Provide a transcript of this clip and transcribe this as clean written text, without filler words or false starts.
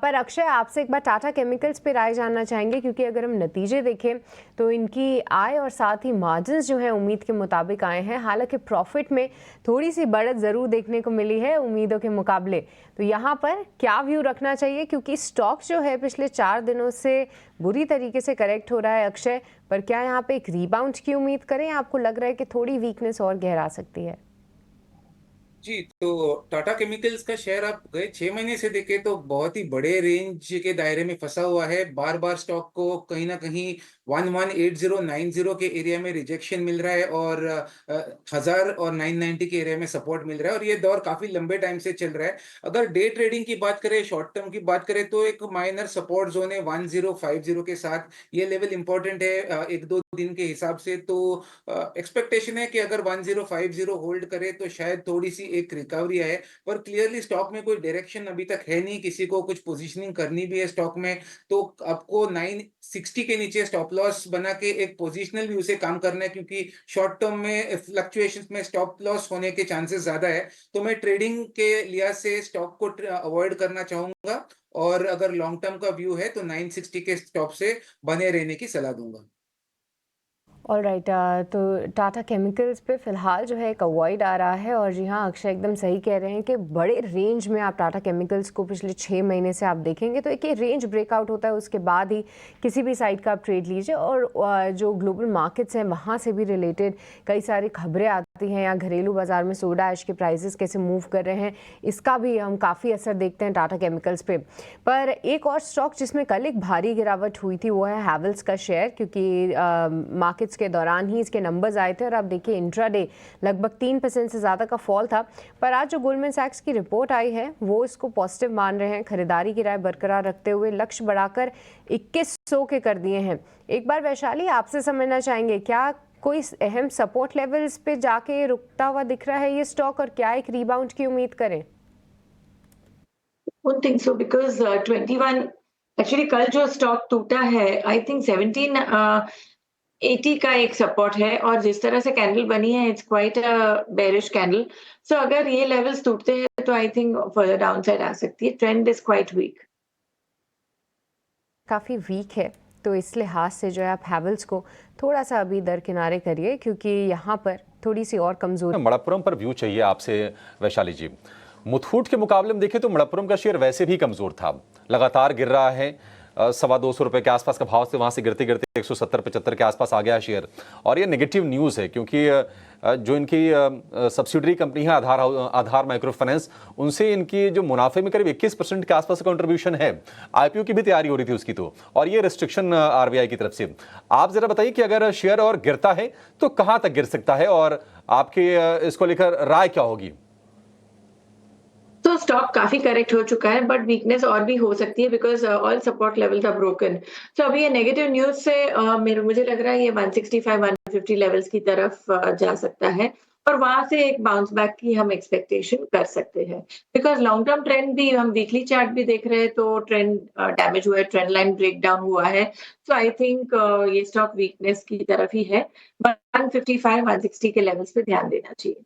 पर अक्षय, आपसे एक बार टाटा केमिकल्स पे राय जानना चाहेंगे, क्योंकि अगर हम नतीजे देखें तो इनकी आय और साथ ही मार्जिन्स जो हैं उम्मीद के मुताबिक आए हैं। हालांकि प्रॉफिट में थोड़ी सी बढ़त ज़रूर देखने को मिली है उम्मीदों के मुकाबले। तो यहाँ पर क्या व्यू रखना चाहिए, क्योंकि स्टॉक जो है पिछले 4 दिनों से बुरी तरीके से करेक्ट हो रहा है अक्षय, पर क्या यहाँ पे एक रीबाउंड की उम्मीद करें, आपको लग रहा है कि थोड़ी वीकनेस और गहरा सकती है? जी, तो टाटा केमिकल्स का शेयर आप गए 6 महीने से देखें तो बहुत ही बड़े रेंज के दायरे में फंसा हुआ है। बार बार स्टॉक को कहीं ना कहीं 118090 के एरिया में रिजेक्शन मिल रहा है और 1000 और 990 के एरिया में सपोर्ट मिल रहा है, और ये दौर काफी लंबे टाइम से चल रहा है। अगर डे ट्रेडिंग की बात करें, शॉर्ट टर्म की बात करें, तो एक माइनर सपोर्ट जोन है 1050 के साथ। ये लेवल इंपॉर्टेंट है एक दो दिन के हिसाब से। तो एक्सपेक्टेशन है कि अगर 1050 होल्ड करे तो शायद थोड़ी सी एक रिकवरी आए, पर क्लियरली स्टॉक में कोई डायरेक्शन अभी तक है नहीं। किसी को कुछ पोजीशनिंग करनी भी है स्टॉक में तो आपको 960 के नीचे स्टॉप लॉस बना के एक पोजीशनल व्यू से काम करना है, क्योंकि शॉर्ट टर्म में फ्लक्चुएशंस में स्टॉप लॉस होने के चांसेस ज्यादा है। तो मैं ट्रेडिंग के लिहाज से स्टॉक को अवॉइड करना चाहूंगा, और अगर लॉन्ग टर्म का व्यू है तो 960 के स्टॉप से बने रहने की सलाह दूंगा। ऑल राइट, तो टाटा केमिकल्स पे फ़िलहाल जो है एक अवॉइड आ रहा है। और जी हाँ, अक्षय एकदम सही कह रहे हैं कि बड़े रेंज में आप टाटा केमिकल्स को पिछले 6 महीने से आप देखेंगे तो एक ये रेंज ब्रेकआउट होता है, उसके बाद ही किसी भी साइड का आप ट्रेड लीजिए। और जो ग्लोबल मार्केट्स हैं वहाँ से भी रिलेटेड कई सारी खबरें आती हैं, या घरेलू बाज़ार में सोडा ऐश के प्राइसेस कैसे मूव कर रहे हैं, इसका भी हम काफ़ी असर देखते हैं टाटा केमिकल्स पे। पर एक और स्टॉक जिसमें कल एक भारी गिरावट हुई थी वो है हैवेल्स का शेयर, क्योंकि मार्केट्स के दौरान ही इसके नंबर्स आए थे और आप देखिए इंट्राडे लगभग 3% से ज़्यादा का फॉल था। पर आज जो गोल्डमैन सैक्स की रिपोर्ट आई है वो इसको पॉजिटिव मान रहे हैं, खरीदारी की राय बरकरार रखते हुए लक्ष्य बढ़ाकर 2100 के कर दिए हैं। एक बार वैशाली, आपसे समझना चाहेंगे, क्या कोई अहम सपोर्ट लेवल्स पे जाके रुकता हुआ दिख रहा है ये स्टॉक, और क्या एक रीबाउंड की उम्मीद करें? Don't think so because 21 actually कल जो स्टॉक टूटा है आई थिंक 1780 का एक सपोर्ट है, और जिस तरह से कैंडल बनी है it's quite a bearish candle. So अगर ये लेवल्स टूटते हैं तो आई थिंक फर्दर डाउनसाइड आ सकती है। Trend is quite weak. काफ़ी वीक है, तो इस लिहाज से जो है आप हैवेल्स को थोड़ा सा अभी दरकिनारे करिए, क्योंकि यहाँ पर थोड़ी सी और कमजोर। मणप्पुरम पर व्यू चाहिए आपसे वैशाली जी। मुथूट के मुकाबले में देखें तो मणप्पुरम का शेयर वैसे भी कमजोर था, लगातार गिर रहा है। 225 रुपए के आसपास का भाव से वहां से गिरते गिरते 170-75 के आसपास आ गया शेयर। और ये नेगेटिव न्यूज़ है, क्योंकि जो इनकी सब्सिडरी कंपनी है आधार माइक्रो फाइनेंस, उनसे इनकी जो मुनाफे में करीब 21% के आसपास कंट्रीब्यूशन है। आईपीओ की भी तैयारी हो रही थी उसकी, तो और ये रिस्ट्रिक्शन आरबीआई की तरफ से। आप जरा बताइए कि अगर शेयर और गिरता है तो कहां तक गिर सकता है, और आपके इसको लेकर राय क्या होगी? तो स्टॉक काफी करेक्ट हो चुका है, बट वीकनेस और भी हो सकती है because all support levels are broken. So अभी ये नेगेटिव न्यूज से मुझे लग रहा है ये 165-150 लेवल्स की तरफ जा सकता है, और वहां से एक बाउंस बैक की हम एक्सपेक्टेशन कर सकते हैं। बिकॉज लॉन्ग टर्म ट्रेंड भी हम वीकली चार्ट भी देख रहे हैं तो ट्रेंड डैमेज हुआ है, ट्रेंड लाइन ब्रेक डाउन हुआ है। सो आई थिंक ये स्टॉक वीकनेस की तरफ ही है, बट 155-160 के लेवल्स पे ध्यान देना चाहिए।